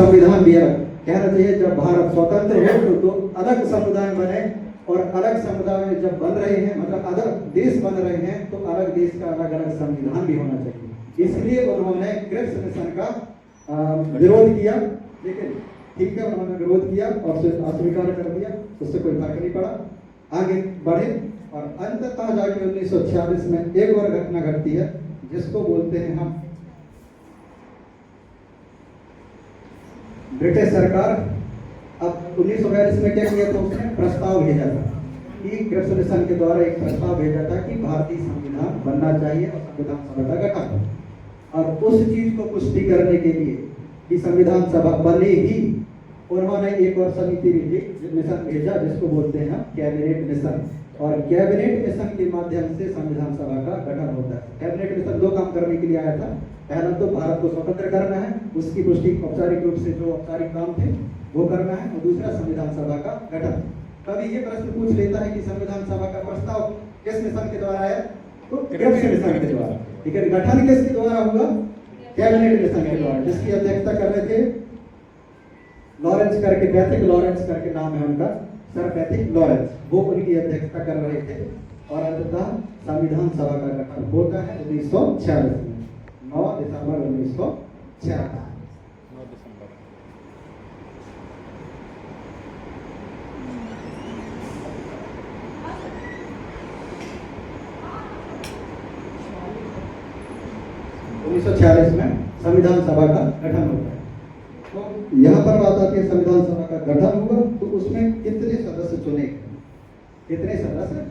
संविधान भी अलग कहना चाहिए। जब भारत स्वतंत्र हो तो अलग समुदाय बने, और अलग समुदाय जब बन रहे हैं, मतलब अलग देश बन रहे हैं, तो अलग देश का अलग अलग संविधान भी होना चाहिए। इसलिए उन्होंने क्रिप्स मिशन का विरोध किया, लेकिन ठीक है उन्होंने विरोध किया और उसे अस्वीकार कर दिया, उससे कोई फर्क नहीं पड़ा, आगे बढ़े। और अंततः जाके 1946 में एक और घटना घटती है जिसको बोलते हैं हम ब्रिटिश सरकार। अब 1942 में क्या किया था, उसने प्रस्ताव भेजा था कि क्रिप्स मिशन के द्वारा एक प्रस्ताव भेजा था कि भारतीय संविधान बनना चाहिए और संविधान सभा का गठन, और उस चीज को पुष्टि करने के लिए कि संविधान सभा बने ही उन्होंने एक और समिति मिशन भेजा जिसको बोलते हैं कैबिनेट मिशन। और कैबिनेट मिशन के माध्यम से संविधान सभा का गठन होता है। कैबिनेट मिशन दो काम करने के लिए आया था, पहला तो भारत को स्वतंत्र करना है, उसकी पुष्टि औपचारिक रूप से जो औपचारिक काम थे वो करना है, और दूसरा संविधान सभा का गठन। कभी ये प्रश्न पूछ लेता है कि संविधान सभा का प्रस्ताव किस मिशन के द्वारा आया, तो क्रिप्स मिशन के द्वारा। ठीक है, गठन किसके द्वारा हुआ, कैबिनेट मिशन के द्वारा, जिसकी अध्यक्षता कर रहे थे लॉरेंस करके, पैथिक लॉरेंस करके नाम है उनका, सर पैथिक लॉरेंस, वो उनकी अध्यक्षता कर रहे थे। और अंततः संविधान सभा का गठन होता है 1946 में, 9 दिसंबर 1946। 1946 में संविधान सभा का गठन होता है। तो यहाँ पर बात आती है संविधान सभा का गठन हुआ तो उसमें कितने सदस्य चुने गए, कितने सदस्य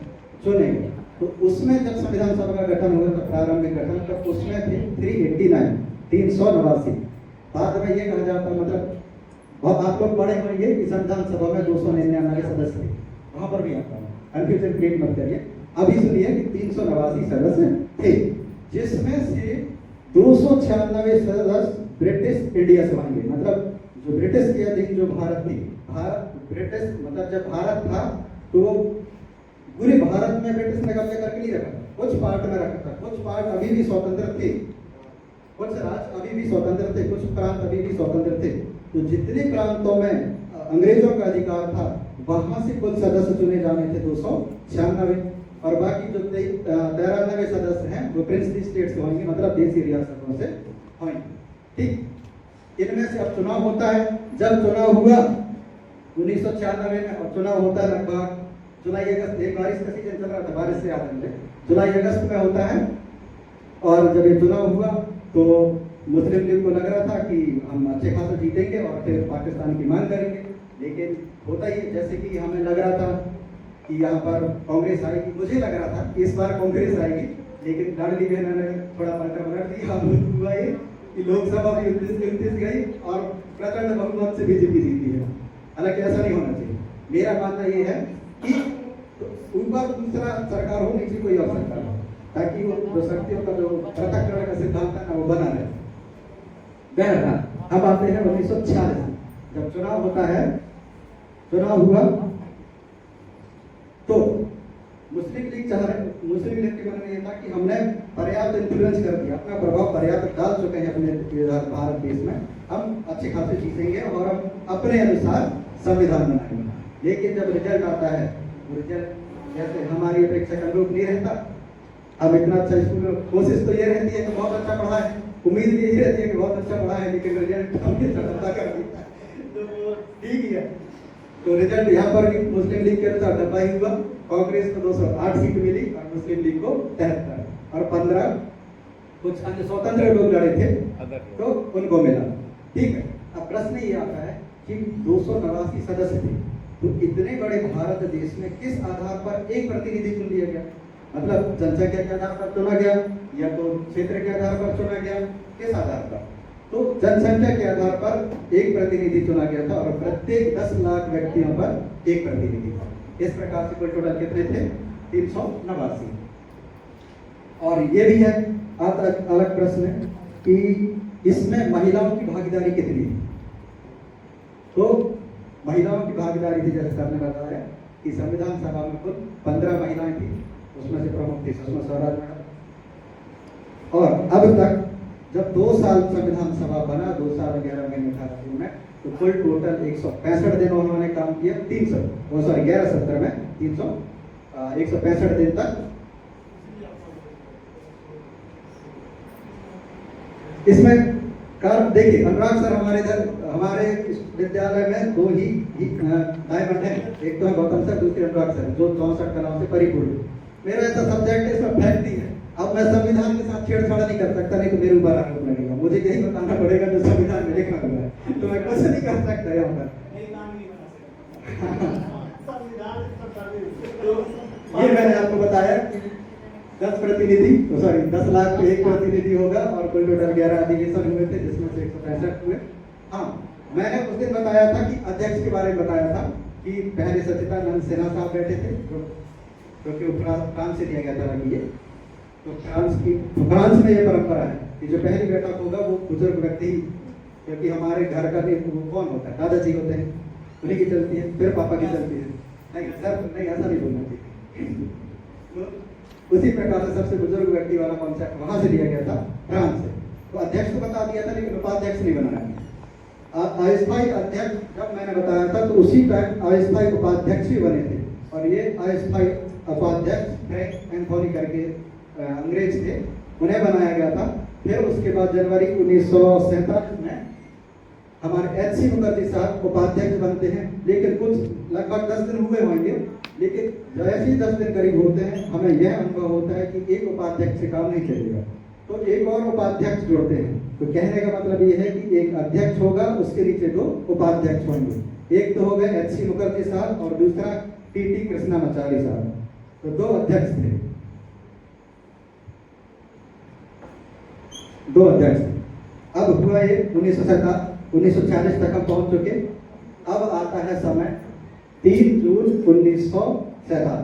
चुने गए। तो उसमें जब संविधान सभा का गठन हुआ तो प्रारंभिक गठन तब उसमें थे 389 बाद में ये कहा जाता, मतलब बहुत आप लोग पढ़े होंगे कि संविधान सभा में 299 सदस्य थे, वहां पर भी आता है, कंफ्यूजन क्रिएट मत करिए। अभी सुनिए कि 389 सदस्य थे, जिसमें से 296 सदस्य ब्रिटिश इंडिया से बन गए। मतलब जो ब्रिटिश के अधीन जो भारत थी, भारत ब्रिटिश मतलब जब भारत था तो पूरे भारत में ब्रिटिश ने कब्जा करके नहीं रखा, कुछ पार्ट में रखा था, कुछ पार्ट अभी भी स्वतंत्र थे, कुछ राज्य अभी भी स्वतंत्र थे, कुछ प्रांत अभी भी स्वतंत्र थे। तो जितने प्रांतों में अंग्रेजों का अधिकार था वहां से कुल सदस्य चुने जाने थे 296, और बाकी जो 93 सदस्य हैं वो प्रिंसली स्टेट से होंगे, मतलब देशी रियासतों से होंगे। ठीक, इनमें से अब चुनाव होता है। जब चुनाव हुआ 1996 में, और चुनाव होता है लगभग जुलाई अगस्त, एक बारिश का सीजन चल रहा था, बारिश से याद है, जुलाई अगस्त में होता है। और जब ये चुनाव हुआ तो मुस्लिम लीग को लग रहा था कि हम अच्छे खासे जीतेंगे और फिर पाकिस्तान की मांग करेंगे, लेकिन होता ही जैसे कि हमें लग रहा था कि यहाँ पर कांग्रेस आएगी, मुझे लग रहा था कि इस बार कांग्रेस आएगी, लेकिन लाडली बहन ने थोड़ा पलटा पलट दिया। हुआ ये कि लोकसभा भी 29 गई और प्रचंड बहुमत से बीजेपी जीती है। हालांकि ऐसा नहीं होना चाहिए, मेरा मानना ये है कि ऊपर दूसरा सरकार हो, नीचे कोई और सरकार हो, ताकि वो जो शक्तियों का जो पृथक्करण का सिद्धांत है ना वो बना रहे। बहरहाल अब आते हैं 1946 जब चुनाव होता है। चुनाव हुआ तो मुस्लिम लीग के मन में ये था कि हमने पर्याप्त इन्फ्लुएंस कर दिया, अपना प्रभाव पर्याप्त डाल चुके हैं अपने भारत देश में, हम अच्छे खासे जीतेंगे और हम अपने अनुसार संविधान बनाएंगे। लेकिन जब रिजल्ट आता है, रिजल्ट जैसे हमारी अपेक्षा का अनुरूप नहीं रहता। अब इतना अच्छा स्कूल, कोशिश तो ये रहती है कि बहुत अच्छा पढ़ा है, उम्मीद भी यही रहती है कि बहुत अच्छा पढ़ा है, लेकिन रिजल्ट हमने सफलता कर दिया तो ठीक ही है। तो रिजल्ट यहाँ पर भी मुस्लिम लीग के अनुसार 90 हुआ, कांग्रेस को 208 सीट मिली और मुस्लिम लीग को 73 और 15 कुछ अन्य स्वतंत्र लोग लड़े थे तो उनको मिला। ठीक है, अब प्रश्न ये आता है कि 289 सदस्य थे, तो इतने बड़े भारत देश में किस आधार पर एक प्रतिनिधि चुन लिया गया? मतलब जनसंख्या के आधार पर चुना गया या तो क्षेत्र के आधार पर चुना गया, किस आधार पर? तो जनसंख्या के आधार पर एक प्रतिनिधि चुना गया था और प्रत्येक 10 लाख व्यक्तियों पर एक प्रतिनिधि था। इस प्रकार से कुल टोटल कितने थे? 389। और ये भी है अलग प्रश्न कि इसमें महिलाओं की भागीदारी कितनी है? तो महिलाओं की भागीदारी थी, जैसे आपने बताया कि संविधान सभा में कुल 15 महिलाएं थी, उसमें से प्रमुख थी सुषमा स्वराज मैडम। और अब तक जब 2 साल संविधान सभा बना, 2 साल 11 महीने 18 दिन में तो कुल टोटल 165 दिन उन्होंने काम किया। 1170 में 165 दिन तक। इसमें कार्य देखिए, अनुराग सर हमारे इधर हमारे विद्यालय में दो ही डायमंड है, एक तो है गौतम सर, दूसरे अनुराग सर, जो 64 कलाओं से परिपूर्ण। मेरा ऐसा सब्जेक्ट है, इसमें फैक्ट ही है। अब मैं संविधान के साथ छेड़छाड़ नहीं कर सकता, नहीं तो मेरे ऊपर आरोप लगेगा। मुझे यही बताना पड़ेगा जो संविधान में लिखा हुआ है, तो मैं कुछ नहीं कर सकता यहाँ पर। ये मैंने आपको बताया 10 प्रतिनिधि, सॉरी 10 लाख पे 1 प्रतिनिधि होगा और कुल टोटल 11 अधिवेशन हुए थे, जिसमें से 165 हुए। हाँ, मैंने उस दिन बताया था कि अध्यक्ष के बारे में बताया था कि पहले सच्चिदानंद सिन्हा साहब बैठे थे, क्योंकि फ्रांस से दिया गया था ये। तो फ्रांस में ये परंपरा है कि जो पहली बैठक होगा वो बुजुर्ग व्यक्ति, क्योंकि हमारे घर का कौन होता है, दादाजी होते हैं, उन्हीं की चलती है, फिर पापा की चलती है। नहीं सर, नहीं ऐसा नहीं बोलना चाहिए। उसी प्रकार से सबसे बुजुर्ग व्यक्ति वाला कॉन्सेप्ट वहां से लिया गया था, फ्रांस से। तो अध्यक्ष तो बता दिया था, लेकिन उपाध्यक्ष नहीं बनाया। अस्थायी अध्यक्ष जब मैंने बताया था, तो उसी टाइम अस्थायी उपाध्यक्ष भी बने थे। और ये अस्थायी उपाध्यक्ष फ्रैंक एंथोनी करके अंग्रेज थे, उन्हें बनाया गया था। फिर उसके बाद जनवरी 1947 में हमारे एच.सी. मुखर्जी साहब उपाध्यक्ष बनते हैं, लेकिन कुछ लगभग 10 दिन हुए होंगे, लेकिन जैसे ही 10 दिन करीब होते हैं, हमें यह अनुभव होता है कि एक उपाध्यक्ष से काम नहीं चलेगा, तो एक और उपाध्यक्ष जोड़ते हैं। तो कहने का मतलब ये है कि एक अध्यक्ष होगा, उसके नीचे 2 उपाध्यक्ष होंगे। एक तो हो गए एच.सी. मुखर्जी साहब और दूसरा टी.टी. कृष्णामाचारी साहब, तो 2 अध्यक्ष थे, 2 अध्यक्ष। अब हुआ ये 1940 तक हम पहुंच चुके। अब आता है समय 3 जून 1947।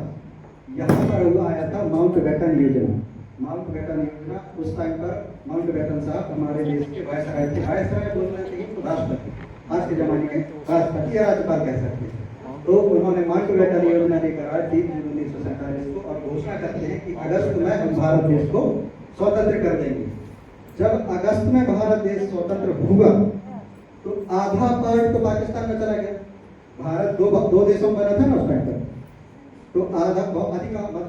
यहाँ पर हुआ आया था माउंटबेटन योजना। माउंटबेटन योजना उस टाइम पर माउंटबेटन साहब हमारे देश के वायसराय थे। वायसराय बोल रहे थे तो राष्ट्रपति, आज के जमाने के राष्ट्रपति या राज्यपाल कह सकते हैं। तो उन्होंने माउंटबेटन योजना लेकर आए 3 जून 1947 को, और घोषणा करते हैं कि अगस्त में हम भारत देश को स्वतंत्र कर देंगे। जब अगस्त में भारत देश स्वतंत्र हुआ तो आधा पार्ट तो पाकिस्तान में चला गया। भारत दो देशों में बना था ना उस टाइम पर, तो आधा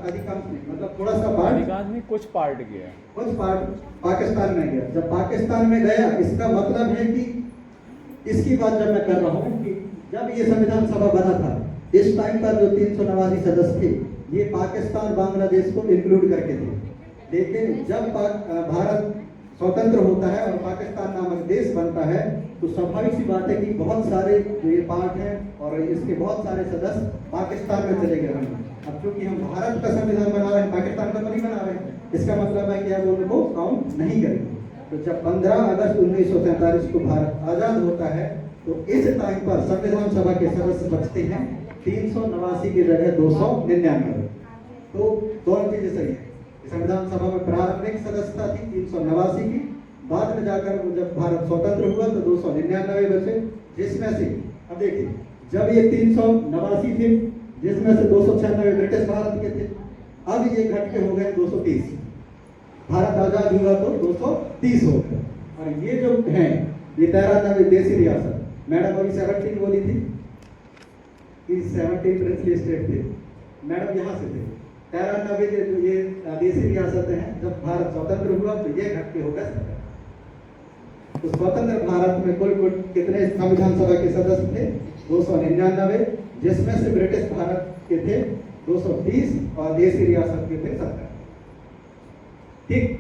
अधिकांश नहीं, मतलब थोड़ा सा पार्ट, अधिकांश में कुछ पार्ट गया, कुछ पार्ट पाकिस्तान में गया। जब पाकिस्तान में गया, इसका मतलब है कि इसकी बात जब मैं कर रहा हूँ कि जब ये संविधान सभा बना था, इस टाइम पर जो 389 सदस्य थे, ये पाकिस्तान बांग्लादेश को इंक्लूड करके थे। लेकिन जब भारत स्वतंत्र होता है और पाकिस्तान नामक देश बनता है, तो स्वाभाविक सी बात है कि बहुत सारे जो ये पार्ट हैं और इसके बहुत सारे सदस्य पाकिस्तान में चले गए होंगे। अब क्योंकि हम भारत का संविधान बना रहे हैं, पाकिस्तान का तो नहीं बना रहे हैं, इसका मतलब है कि अब उनको काउंट नहीं करेंगे। तो जब 15 अगस्त 1947 को भारत आजाद होता है, तो इस टाइम पर संविधान सभा के सदस्य बचते हैं 389 की जगह 299। तो दोनों चीजें सही है। संविधान सभा में प्रारंभिक सदस्यता थी 389 की, बाद में जाकर जब भारत स्वतंत्र हुआ तो 299 बचे, जिसमें से अब देखिए जब ये 389 थे, जिसमें से 296 ब्रिटिश भारत के थे, अब ये घट के हो गए 230। भारत आजाद हुआ तो 230 हो गए। और ये जो है ये 93 देसी रियासत, मैडम अभी 17 बोली थी कि 17 प्रिंसली स्टेट थे, मैडम यहाँ से थे। 93 जो ये देसी रियासतें हैं, जब भारत स्वतंत्र हुआ तो ये घट के हो गए 17। तो स्वतंत्र भारत में कुल कितने संविधान सभा के सदस्य थे? 299, जिसमें से ब्रिटिश भारत के थे 230 और देसी रियासत के थे 17। ठीक,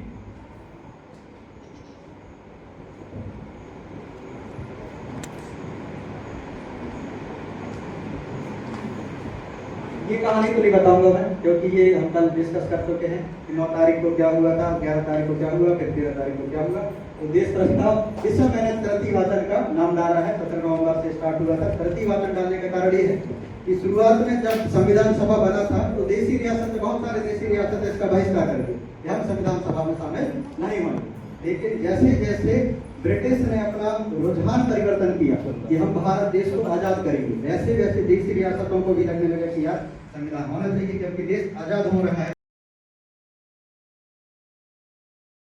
ये कहानी तो नहीं बताऊंगा मैं, क्योंकि ये हम कल डिस्कस कर चुके हैं कि 9 तारीख को क्या हुआ था, 11 तारीख को क्या हुआ, फिर 13 तारीख को क्या हुआ। तो देश प्रस्ताव इसमें मैंने प्रतिवाचन का नाम डाला है, 17 नवंबर से स्टार्ट हुआ था। प्रतिवाचन डालने का कारण ये है कि शुरुआत में जब संविधान सभा बना था तो देसी रियासत, बहुत सारे देसी रियासत इसका बहिष्कार कर दी, हम संविधान सभा में शामिल नहीं बने। लेकिन जैसे जैसे ब्रिटिश ने अपना रुझान परिवर्तन किया कि हम भारत देश को आजाद करेंगे, वैसे वैसे देसी रियासतों को भी लगने लगा कि यार संविधान होना चाहिए, क्योंकि देश आजाद हो रहा है।